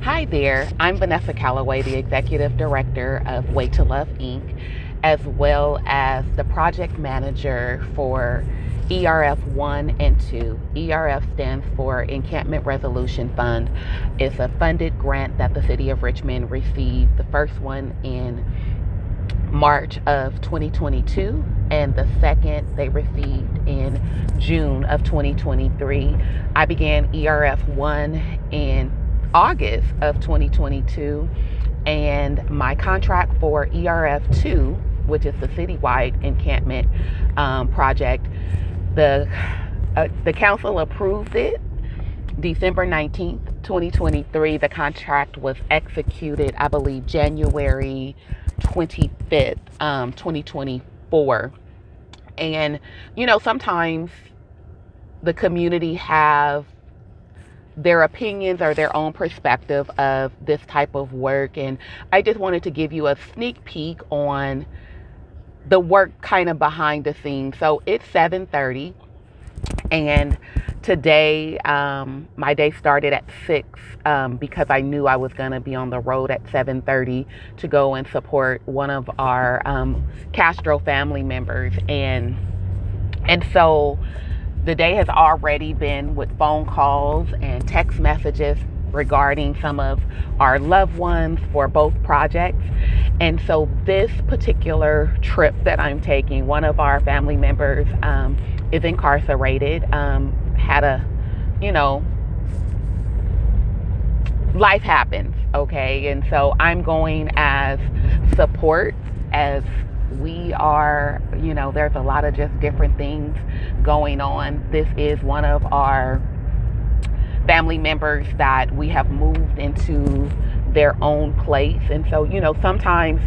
Hi there, I'm Vanessa Calloway, the Executive Director of Way to Love Inc., as well as the Project Manager for ERF 1 and 2. ERF stands for Encampment Resolution Fund. It's a funded grant that the City of Richmond received, the first one in March of 2022, and the second they received in June of 2023. I began ERF 1 in August of 2022, and my contract for ERF 2, which is the citywide encampment project, the council approved it December 19th, 2023. The contract was executed, I believe, January 25th, 2024. And, sometimes the community have their opinions or their own perspective of this type of work. And I just wanted to give you a sneak peek on the work kind of behind the scenes. So it's 7:30. And today, my day started at 6 because I knew I was going to be on the road at 7:30 to go and support one of our Castro family members. And so the day has already been with phone calls and text messages regarding some of our loved ones for both projects. And so this particular trip that I'm taking, one of our family members is incarcerated, had a, life happens, okay? And so I'm going as support, as we are, there's a lot of just different things going on. This is one of our family members that we have moved into their own place. And so, sometimes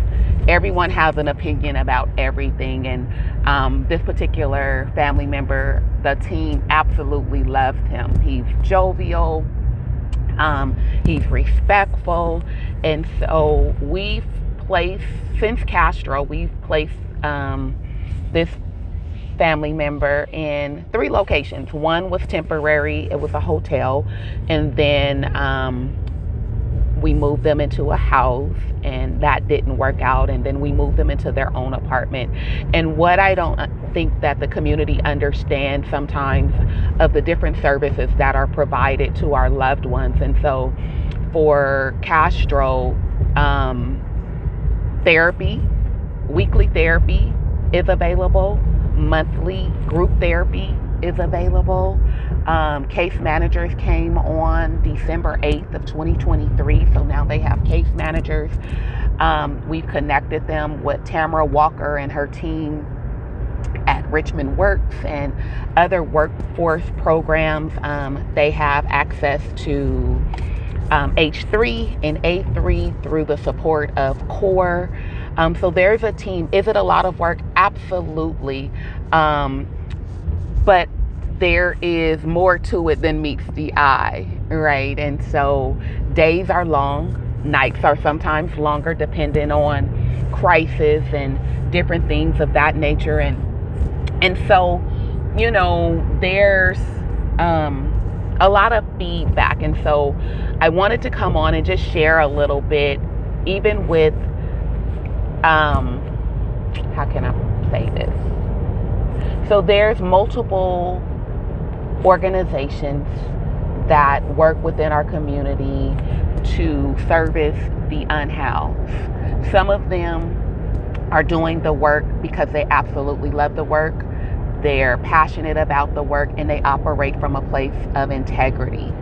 everyone has an opinion about everything. And this particular family member, the team absolutely loves him. He's jovial, he's respectful. And so since Castro, we've placed this family member in 3 locations. One was temporary, it was a hotel, and then we moved them into a house, and that didn't work out, and then we moved them into their own apartment. And what I don't think that the community understands sometimes of the different services that are provided to our loved ones. And so for Castro, therapy, weekly therapy is available. Monthly group therapy is available. Case managers came on December 8th of 2023, so now they have case managers. We've connected them with Tamara Walker and her team at Richmond Works and other workforce programs. They have access to H3 and A3 through the support of CORE. So there's a team. Is it a lot of work? Absolutely. But there is more to it than meets the eye, right? And so days are long, nights are sometimes longer, depending on crisis and different things of that nature. And so, there's a lot of feedback. And so I wanted to come on and just share a little bit, even with, how can I say this? So there's multiple organizations that work within our community to service the unhoused. Some of them are doing the work because they absolutely love the work. They're passionate about the work, and they operate from a place of integrity.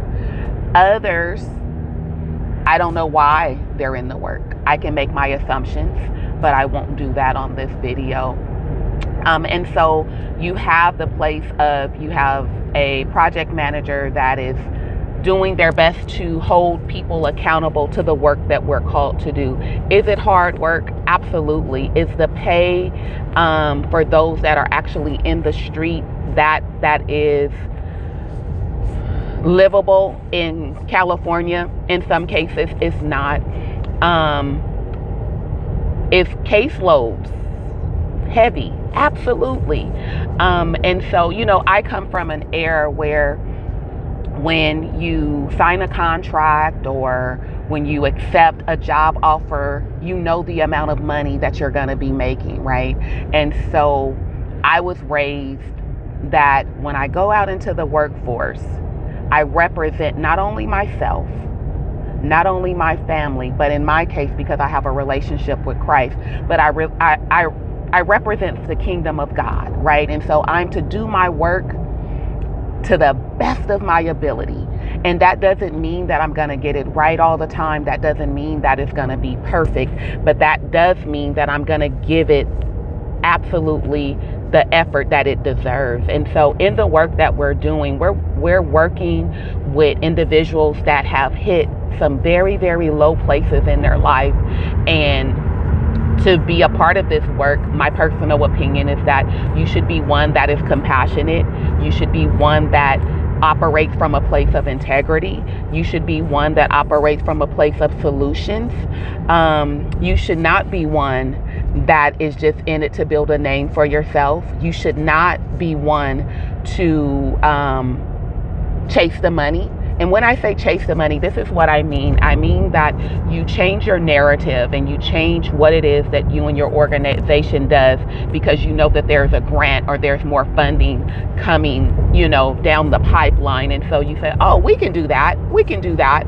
Others, I don't know why they're in the work. I can make my assumptions, but I won't do that on this video. And so you have you have a project manager that is doing their best to hold people accountable to the work that we're called to do. Is it hard work? Absolutely. Is the pay for those that are actually in the street that is livable in California? In some cases, it's not. Is caseloads heavy? Absolutely. And so, I come from an era where when you sign a contract or when you accept a job offer, you know the amount of money that you're going to be making, right? And so I was raised that when I go out into the workforce, I represent not only myself, not only my family, but in my case, because I have a relationship with Christ, but I represent the kingdom of God, right? And so I'm to do my work to the best of my ability. And that doesn't mean that I'm going to get it right all the time. That doesn't mean that it's going to be perfect, but that does mean that I'm going to give it absolutely the effort that it deserves. And so in the work that we're doing, we're working with individuals that have hit some very, very low places in their life. And to be a part of this work, my personal opinion is that you should be one that is compassionate. You should be one that operates from a place of integrity. You should be one that operates from a place of solutions. You should not be one that is just in it to build a name for yourself. You should not be one to chase the money. And when I say chase the money, this is what I mean. I mean that you change your narrative and you change what it is that you and your organization does because you know that there's a grant or there's more funding coming, down the pipeline. And so you say, oh, we can do that. We can do that.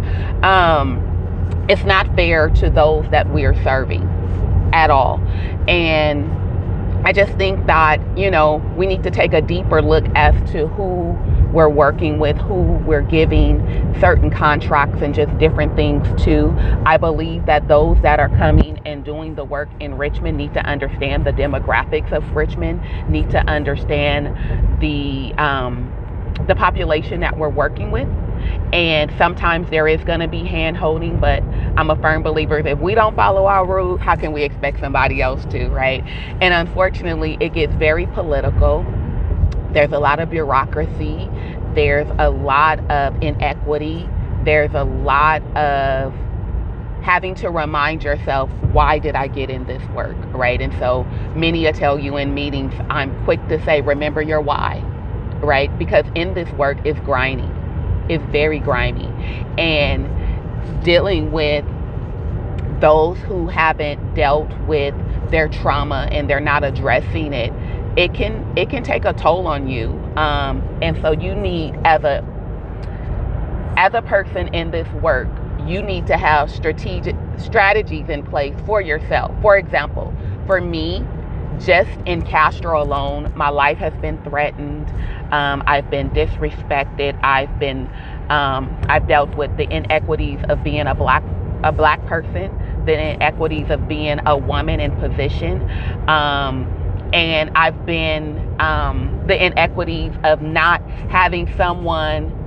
It's not fair to those that we are serving at all. And I just think that, we need to take a deeper look as to who we're working with, who we're giving certain contracts and just different things to. I believe that those that are coming and doing the work in Richmond need to understand the demographics of Richmond, need to understand the population that we're working with. And sometimes there is going to be hand holding, but I'm a firm believer that if we don't follow our rules, how can we expect somebody else to, right? And unfortunately, it gets very political. There's a lot of bureaucracy. There's a lot of inequity. There's a lot of having to remind yourself, why did I get in this work, right? And so many will tell you in meetings, I'm quick to say, remember your why, right? Because in this work, it's grimy. It's very grimy. And dealing with those who haven't dealt with their trauma and they're not addressing it, it can take a toll on you. And so you need, as a person in this work, you need to have strategies in place for yourself. For example, for me, just in Castro alone, my life has been threatened. I've been disrespected. I've dealt with the inequities of being a black person, the inequities of being a woman in position, and I've been the inequities of not having someone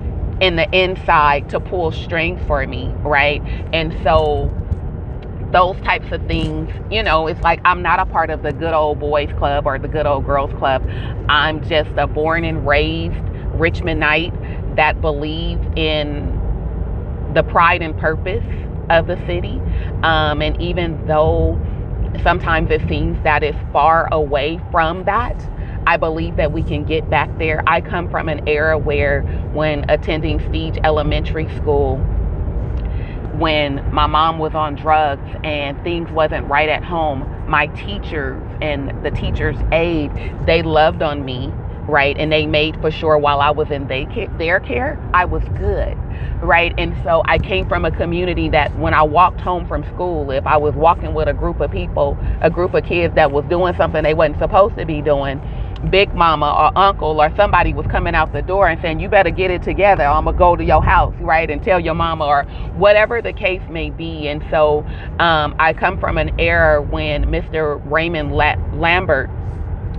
in the inside to pull strings for me, right? And so those types of things, it's like I'm not a part of the good old boys club or the good old girls club. I'm just a born and raised Richmondite that believed in the pride and purpose of the city. And even though sometimes it seems that it's far away from that, I believe that we can get back there. I come from an era where, when attending Siege Elementary School, when my mom was on drugs and things wasn't right at home, my teachers and the teachers' aide, they loved on me, right? And they made for sure while I was in their care, I was good, right? And so I came from a community that when I walked home from school, if I was walking with a group of people, a group of kids that was doing something they wasn't supposed to be doing, Big Mama or Uncle or somebody was coming out the door and saying, you better get it together, I'm gonna go to your house, right, and tell your mama, or whatever the case may be. And so I come from an era when Mr. Raymond Lambert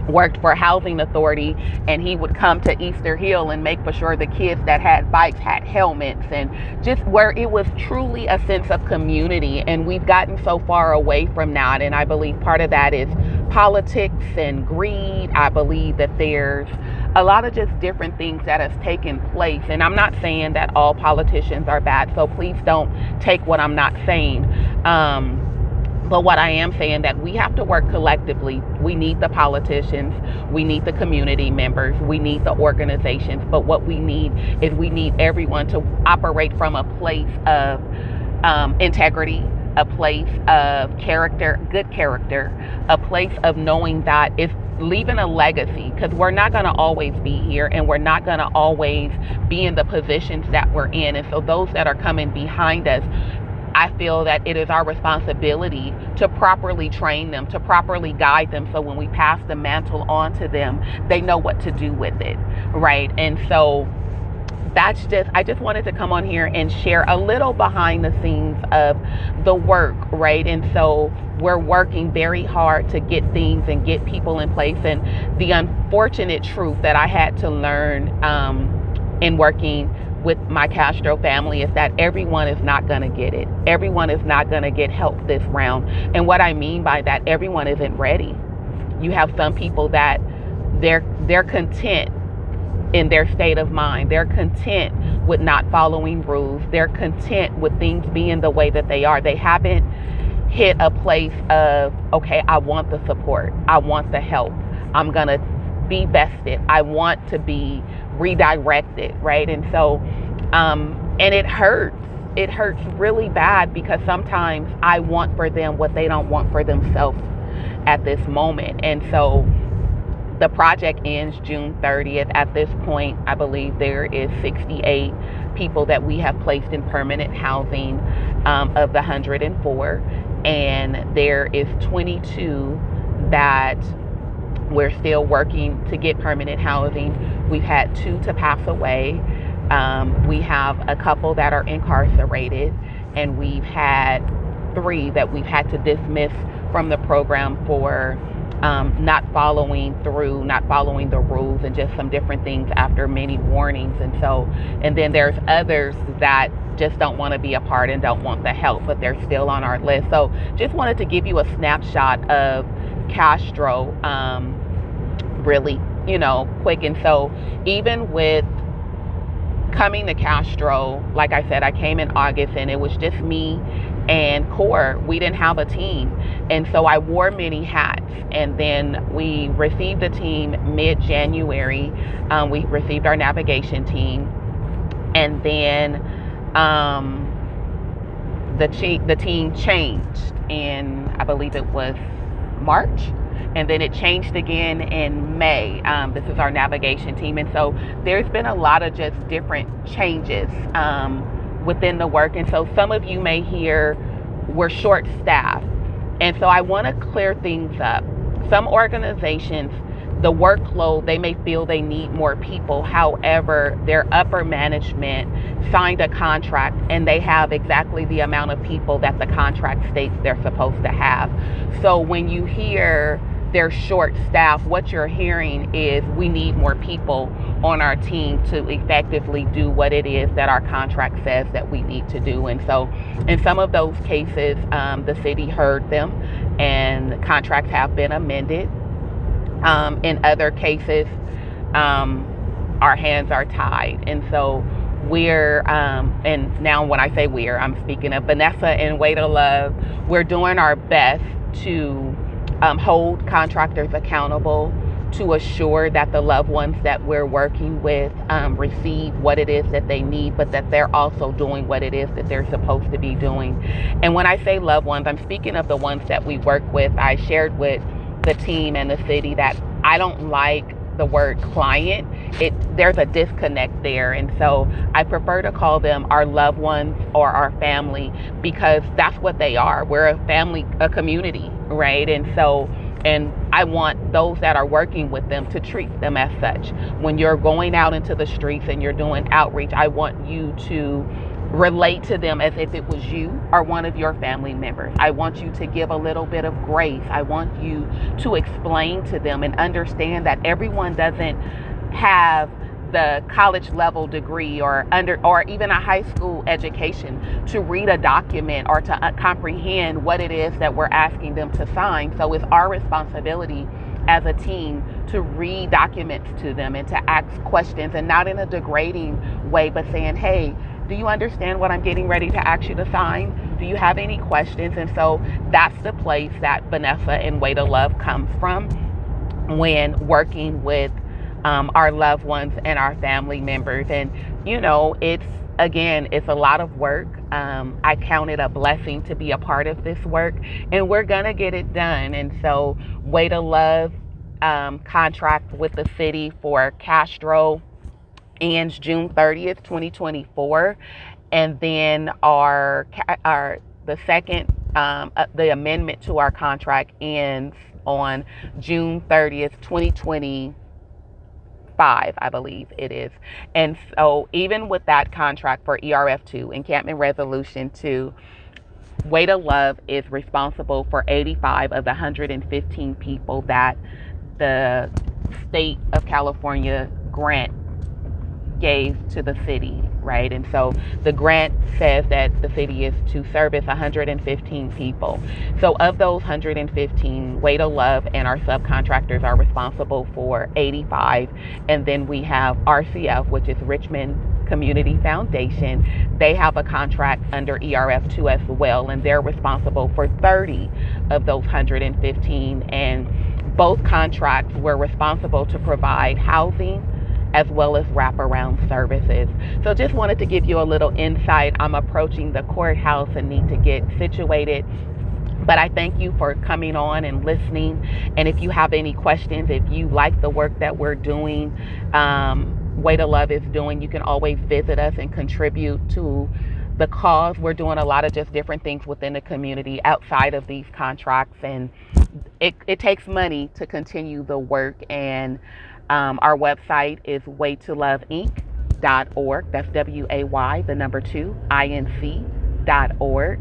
worked for Housing Authority, and he would come to Easter Hill and make for sure the kids that had bikes had helmets, and just where it was truly a sense of community. And we've gotten so far away from that, and I believe part of that is politics and greed. I believe that there's a lot of just different things that has taken place, and I'm not saying that all politicians are bad, so please don't take what I'm not saying. But what I am saying, that we have to work collectively. We need the politicians, we need the community members, we need the organizations. But what we need is we need everyone to operate from a place of integrity, a place of character, good character, a place of knowing that it's leaving a legacy, because we're not going to always be here and we're not going to always be in the positions that we're in. And so those that are coming behind us, I feel that it is our responsibility to properly train them, to properly guide them, so when we pass the mantle on to them, they know what to do with it, right? And so I just wanted to come on here and share a little behind the scenes of the work, right? And so we're working very hard to get things and get people in place. And the unfortunate truth that I had to learn in working with my Castro family is that everyone is not going to get it. Everyone is not going to get help this round. And what I mean by that, everyone isn't ready. You have some people that they're content in their state of mind. They're content with not following rules. They're content with things being the way that they are. They haven't hit a place of, okay, I want the support. I want the help. I'm going to be vested. I want to be redirected, right? And so, and it hurts. It hurts really bad, because sometimes I want for them what they don't want for themselves at this moment. And so the project ends June 30th. At this point, I believe there is 68 people that we have placed in permanent housing of the 104. And there is 22 that we're still working to get permanent housing. We've had 2 to pass away. We have a couple that are incarcerated. And we've had 3 that we've had to dismiss from the program for not following through, not following the rules, and just some different things after many warnings. And then there's others that just don't want to be a part and don't want the help, but they're still on our list. So just wanted to give you a snapshot of Castro really, quick. And so even with coming to Castro, like I said, I came in August and it was just me and Core. We didn't have a team. And so I wore many hats. And then we received a team mid-January. We received our navigation team. And then the team changed in, I believe it was March. And then it changed again in May. This is our navigation team. And so there's been a lot of just different changes within the work. And so some of you may hear we're short-staffed. And so I want to clear things up. Some organizations, the workload, they may feel they need more people. However, their upper management signed a contract and they have exactly the amount of people that the contract states they're supposed to have. So when you hear they're short staffed, what you're hearing is we need more people on our team to effectively do what it is that our contract says that we need to do. And so in some of those cases, the city heard them and contracts have been amended. In other cases, our hands are tied. And so we're, and now when I say we're, I'm speaking of Vanessa and Way to Love, we're doing our best to hold contractors accountable, to assure that the loved ones that we're working with receive what it is that they need, but that they're also doing what it is that they're supposed to be doing. And when I say loved ones, I'm speaking of the ones that we work with. I shared with the team and the city that I don't like the word client. There's a disconnect there. And so I prefer to call them our loved ones or our family, because that's what they are. We're a family, a community, right? And so, and I want those that are working with them to treat them as such. When you're going out into the streets and you're doing outreach, I want you to relate to them as if it was you or one of your family members. I want you to give a little bit of grace. I want you to explain to them and understand that everyone doesn't have the college level degree or even a high school education to read a document or to comprehend what it is that we're asking them to sign. So it's our responsibility as a team to read documents to them and to ask questions, and not in a degrading way, but saying, hey, do you understand what I'm getting ready to ask you to sign? Do you have any questions? And so that's the place that Vanessa and Way to Love comes from when working with our loved ones and our family members. And, it's again, it's a lot of work. I count it a blessing to be a part of this work, and we're going to get it done. And so, Way to Love contract with the city for Castro ends June 30th, 2024. And then our the second the amendment to our contract ends on June 30th, 2025, I believe it is. And so even with that contract for ERF2, Encampment Resolution 2, Way to Love is responsible for 85 of the 115 people that the state of California grant gave to the city, right? And so the grant says that the city is to service 115 people. So of those 115, Way to Love and our subcontractors are responsible for 85. And then we have RCF, which is Richmond Community Foundation. They have a contract under ERF2 as well, and they're responsible for 30 of those 115. And both contracts were responsible to provide housing as well as wraparound services. So just wanted to give you a little insight. I'm approaching the courthouse and need to get situated. But I thank you for coming on and listening. And if you have any questions, if you like the work that we're doing, Way to Love is doing, you can always visit us and contribute to the cause. We're doing a lot of just different things within the community outside of these contracts. And it takes money to continue the work. And our website is waytoloveinc.org. That's WAY, the number 2, INC.org.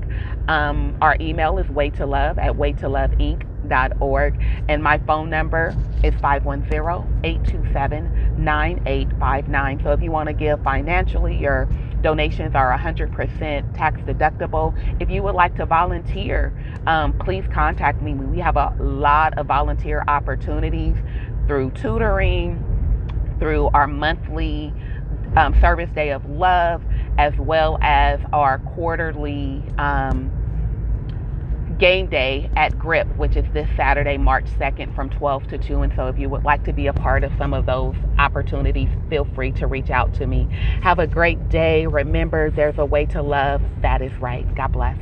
Our email is waytoloveinc.org. And my phone number is 510-827-9859. So if you want to give financially, your donations are 100% tax deductible. If you would like to volunteer, please contact me. We have a lot of volunteer opportunities through tutoring, through our monthly service day of love, as well as our quarterly game day at GRIP, which is this Saturday, March 2nd from 12 to 2. And so if you would like to be a part of some of those opportunities, feel free to reach out to me. Have a great day. Remember, there's a way to love that is right. God bless.